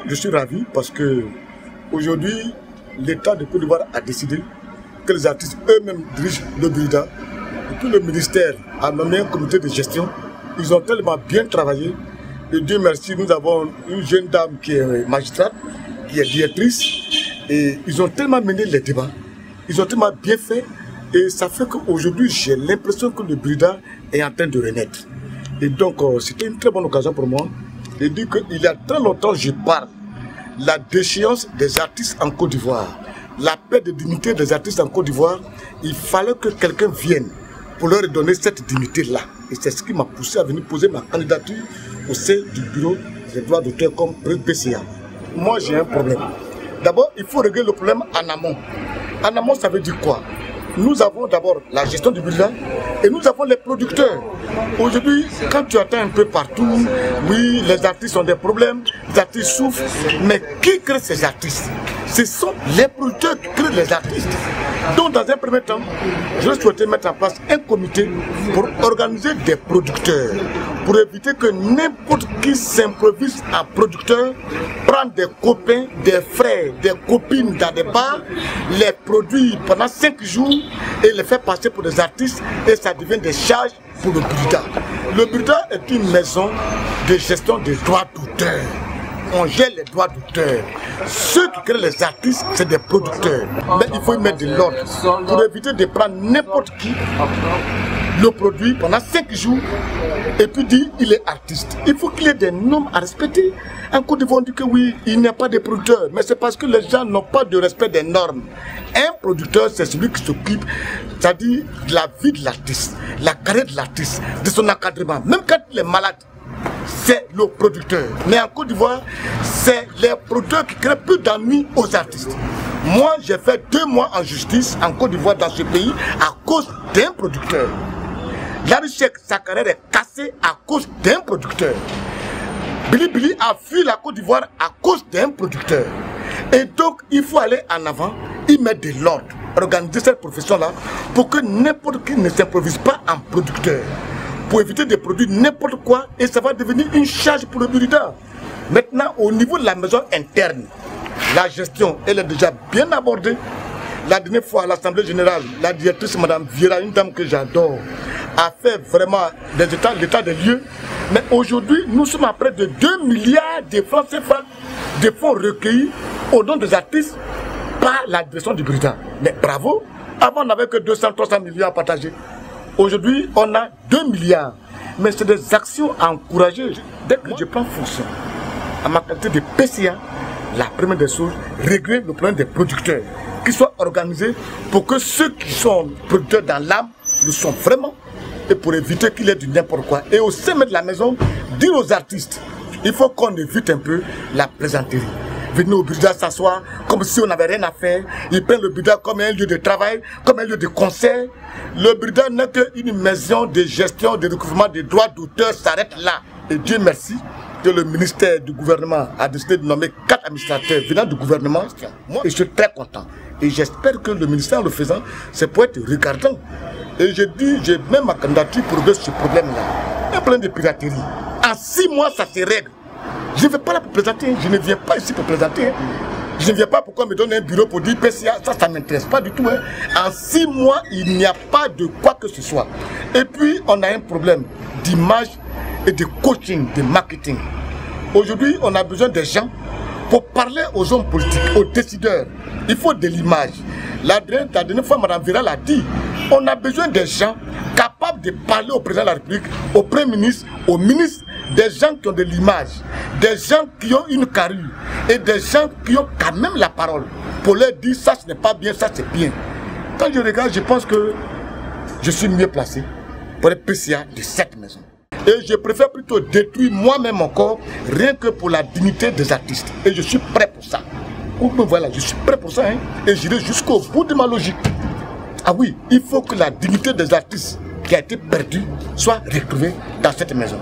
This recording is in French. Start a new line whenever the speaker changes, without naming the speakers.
Je suis ravi parce que aujourd'hui, l'État de Côte d'Ivoire a décidé que les artistes eux-mêmes dirigent le BIRDA. Et puis le ministère a nommé un comité de gestion. Ils ont tellement bien travaillé. Et Dieu merci, nous avons une jeune dame qui est magistrate, qui est directrice. Et ils ont tellement mené les débats. Ils ont tellement bien fait. Et ça fait qu'aujourd'hui, j'ai l'impression que le BIRDA est en train de renaître. Et donc, c'était une très bonne occasion pour moi de dire qu'il y a très longtemps, je parle. La déchéance des artistes en Côte d'Ivoire, la perte de dignité des artistes en Côte d'Ivoire, il fallait que quelqu'un vienne pour leur donner cette dignité-là. Et c'est ce qui m'a poussé à venir poser ma candidature au sein du bureau des droits d'auteur comme PCA. Moi, j'ai un problème. D'abord, il faut régler le problème en amont. En amont, ça veut dire quoi? Nous avons d'abord la gestion du BIRDA et nous avons les producteurs. Aujourd'hui, quand tu attends un peu partout, oui, les artistes ont des problèmes, les artistes souffrent, mais qui crée ces artistes? Ce sont les producteurs qui créent les artistes. Donc, dans un premier temps, je souhaitais mettre en place un comité pour organiser des producteurs, pour éviter que n'importe qui s'improvise en producteur, prenne des copains, des frères, des copines dans des bars, les produit pendant 5 jours et les faire passer pour des artistes et ça devient des charges pour le BIRDA. Le BIRDA est une maison de gestion des droits d'auteur. On gère les droits d'auteur. Ceux qui créent les artistes, c'est des producteurs. Mais il faut y mettre de l'ordre pour éviter de prendre n'importe qui le produit pendant 5 jours et puis dire il est artiste. Il faut qu'il y ait des normes à respecter. En Côte d'Ivoire, on dit que oui, il n'y a pas de producteurs, mais c'est parce que les gens n'ont pas de respect des normes. Un producteur, c'est celui qui s'occupe, c'est-à-dire de la vie de l'artiste, la carrière de l'artiste, de son encadrement. Même quand il est malade, c'est le producteur. Mais en Côte d'Ivoire, c'est les producteurs qui créent plus d'ennuis aux artistes. Moi, j'ai fait 2 mois en justice en Côte d'Ivoire dans ce pays à cause d'un producteur. Larry Sheik, sa carrière est cassée à cause d'un producteur. Billy Billy a fui la Côte d'Ivoire à cause d'un producteur. Et donc, il faut aller en avant, y mettre de l'ordre, organiser cette profession-là pour que n'importe qui ne s'improvise pas en producteur. Pour éviter de produire n'importe quoi et ça va devenir une charge pour le BIRDA. Maintenant, au niveau de la maison interne, la gestion, elle est déjà bien abordée. La dernière fois à l'Assemblée Générale, la directrice Mme Vieira, une dame que j'adore, a fait vraiment l'état des lieux. Mais aujourd'hui, nous sommes à près de 2 milliards de francs CFA de fonds recueillis au nom des artistes par la direction du BIRDA. Mais bravo, avant on n'avait que 200-300 millions à partager. Aujourd'hui, on a 2 milliards. Mais c'est des actions à encourager. Dès que je prends fonction, à ma qualité de PCA, la première des choses, régler le problème des producteurs, qu'ils soient organisés pour que ceux qui sont producteurs dans l'âme le sont vraiment, et pour éviter qu'il y ait du n'importe quoi. Et au sein de la maison, dire aux artistes, il faut qu'on évite un peu la plaisanterie. Venir au BIRDA s'asseoir comme si on n'avait rien à faire. Ils prennent le BIRDA comme un lieu de travail, comme un lieu de concert. Le BIRDA n'est qu'une maison de gestion, de recouvrement des droits d'auteur, s'arrête là. Et Dieu merci que le ministère du gouvernement a décidé de nommer 4 administrateurs venant du gouvernement. Moi, je suis très content. Et j'espère que le ministère, en le faisant, c'est pour être regardant. Et je dis, j'ai même ma candidature pour régler ce problème-là. Un problème de piraterie. En 6 mois, ça se règle. Je ne vais pas là pour plaisanter, je ne viens pas ici pour plaisanter. Je ne viens pas pour qu'on me donne un bureau pour dire PCA, ça ne m'intéresse pas du tout. En 6 mois, il n'y a pas de quoi que ce soit. Et puis, on a un problème d'image et de coaching, de marketing. Aujourd'hui, on a besoin des gens pour parler aux hommes politiques, aux décideurs. Il faut de l'image. La dernière fois, Mme Vieira l'a dit, on a besoin des gens capables de parler au président de la République, au Premier ministre, au ministre, des gens qui ont de l'image, des gens qui ont une carrure et des gens qui ont quand même la parole pour leur dire ça ce n'est pas bien, ça c'est bien. Quand je regarde, je pense que je suis mieux placé pour être PCA de cette maison. Et je préfère plutôt détruire moi-même encore, rien que pour la dignité des artistes. Et je suis prêt pour ça. Voilà, je suis prêt pour ça, hein, et j'irai jusqu'au bout de ma logique. Ah oui, il faut que la dignité des artistes qui a été perdue soit retrouvée dans cette maison.